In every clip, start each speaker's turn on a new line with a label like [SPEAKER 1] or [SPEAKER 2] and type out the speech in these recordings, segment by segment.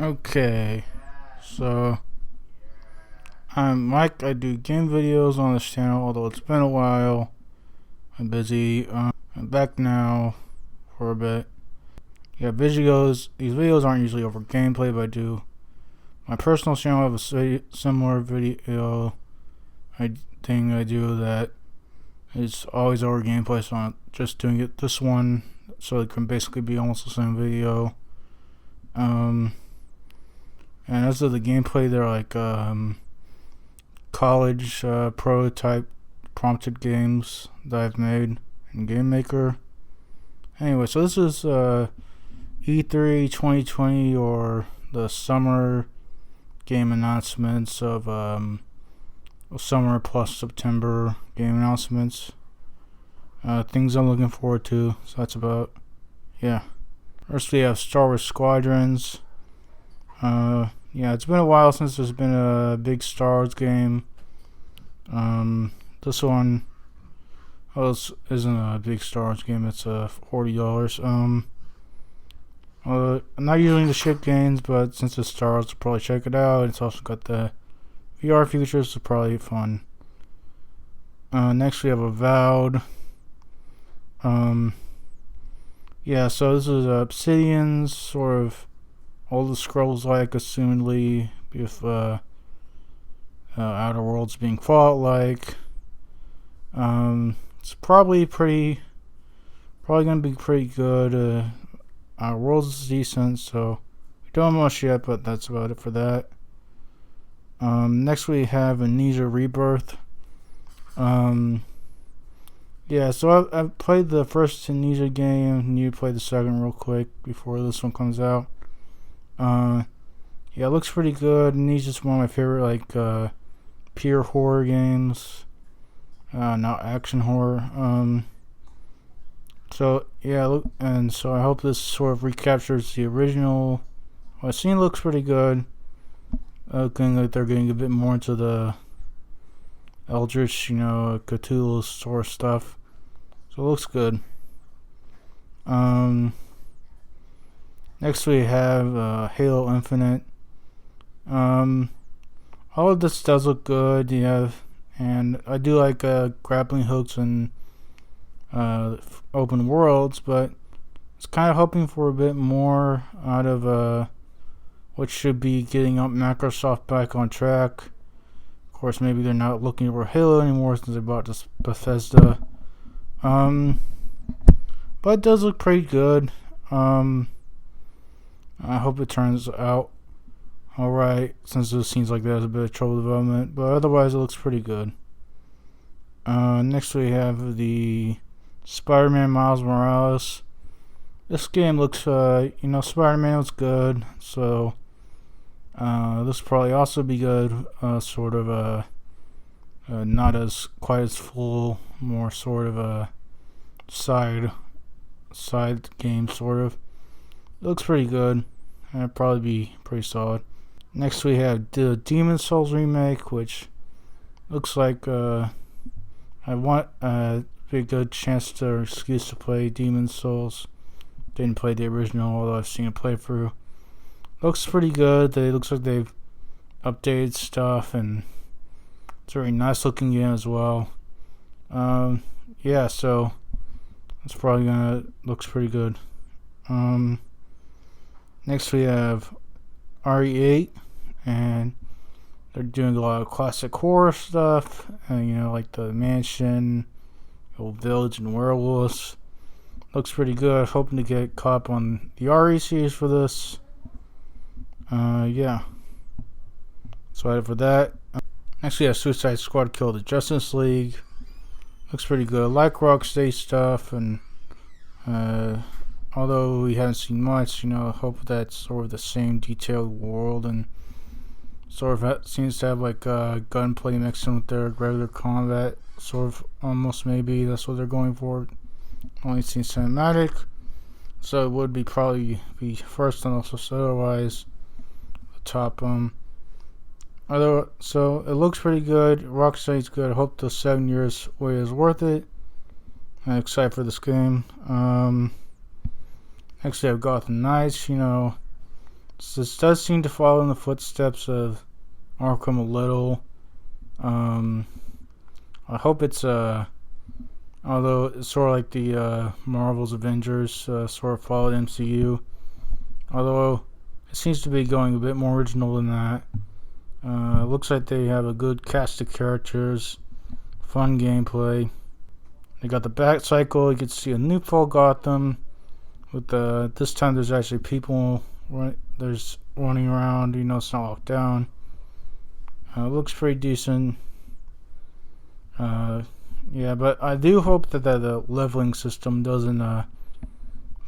[SPEAKER 1] Okay, so I'm Mike. I do game videos on this channel, although it's been a while. I'm busy. I'm back now for a bit. Yeah, videos. These videos aren't usually over gameplay, but I do. My personal channel have a similar video thing I do that is always over gameplay, so I'm just doing it this one, so it can basically be almost the same video. And as of the gameplay, they're like college prototype prompted games that I've made in Game Maker. Anyway, so this is E3 2020, or the summer game announcements of summer plus September game announcements. Things I'm looking forward to. So that's about, yeah. First we have Star Wars Squadrons. Yeah, it's been a while since there's been a big Star Wars game. This one, this isn't a big Star Wars game. It's $40. I'm not usually into ship games, but since it's Star Wars, I'll probably check it out. It's also got the VR features, so probably fun. Next we have Avowed. Yeah, so this is Obsidian's sort of all the Scrolls like, assumedly, with Outer Worlds being Fallout like. It's probably gonna be pretty good. Outer Worlds is decent, so we don't know much yet, but that's about it for that. Next we have Amnesia Rebirth. Yeah, so I've played the first Amnesia game, and you play the second real quick before this one comes out. Yeah, it looks pretty good. Amnesia's one of my favorite, pure horror games. Not action horror. So, yeah, so I hope this sort of recaptures the original. Well, the scene looks pretty good. Looking like they're getting a bit more into the Eldritch, Cthulhu sort of stuff. So it looks good. Next we have Halo Infinite. All of this does look good, yeah, and I do like grappling hooks and open worlds, but it's kind of hoping for a bit more out of what should be getting up Microsoft back on track. Of course, maybe they're not looking for Halo anymore since they bought this Bethesda. But it does look pretty good. I hope it turns out alright, since it seems like there's a bit of trouble development, but otherwise it looks pretty good. Next we have the Spider-Man Miles Morales. This game looks, Spider-Man was good, so this will probably also be good. Not as quite as full, more sort of a side game, sort of. It looks pretty good, and it'll probably be pretty solid. Next we have the Demon's Souls remake, which looks like I want a pretty good chance to excuse to play Demon's Souls. Didn't play the original, although I've seen a playthrough. Looks pretty good. It looks like they've updated stuff, and it's a very nice looking game as well. Yeah, so it's probably looks pretty good. Next we have RE8, and they're doing a lot of classic horror stuff, and like the mansion, old village, and werewolves. Looks pretty good. Hoping to get caught up on the RE series for this. Yeah. So for that. Next we have Suicide Squad Kill the Justice League. Looks pretty good. I like Rocksteady stuff, and although we haven't seen much, I hope that's sort of the same detailed world, and sort of seems to have like gunplay mixed in with their regular combat, sort of, almost, maybe that's what they're going for. Only seen cinematic, so it would probably be first, and also otherwise the top. So it looks pretty good. Rocksteady's good. I hope the 7 years wait is worth it. I'm excited for this game. Next we have Gotham Knights. So this does seem to follow in the footsteps of Arkham a little. I hope it's although it's sort of like the Marvel's Avengers sort of followed MCU. Although it seems to be going a bit more original than that. It looks like they have a good cast of characters, fun gameplay. They got the Bat Cycle. You can see a new fall Gotham. With this time, there's actually people. There's running around. You know, it's not locked down. It looks pretty decent. Yeah, but I do hope that the leveling system doesn't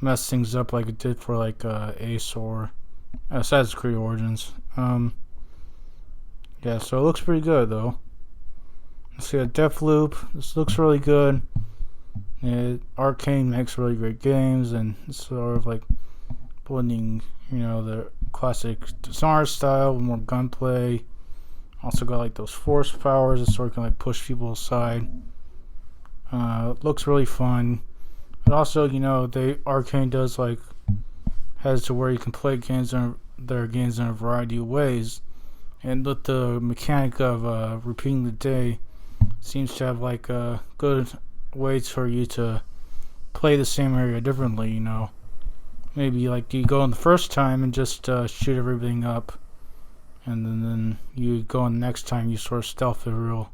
[SPEAKER 1] mess things up like it did for like Ace or Assassin's Creed Origins. Yeah, so it looks pretty good though. Let's see a Deathloop. This looks really good. Yeah, Arcane makes really great games, and it's sort of like blending, you know, the classic Dishonored style with more gunplay. Also got like those force powers that sort of can like push people aside. It looks really fun. And also, you know, Arcane does like has to where you can play their games in a variety of ways. And with the mechanic of repeating the day, seems to have like good ways for you to play the same area differently, you know. Maybe like you go in the first time and just shoot everything up, and then you go in the next time you sort of stealth it real,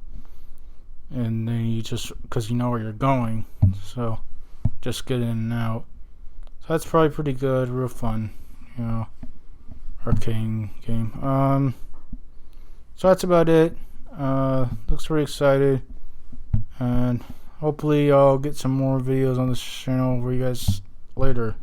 [SPEAKER 1] and then you just, because you know where you're going, so just get in and out. So that's probably pretty good, real fun, you know, Arcane game. So that's about it. Looks pretty excited, and hopefully I'll get some more videos on this channel for you guys later.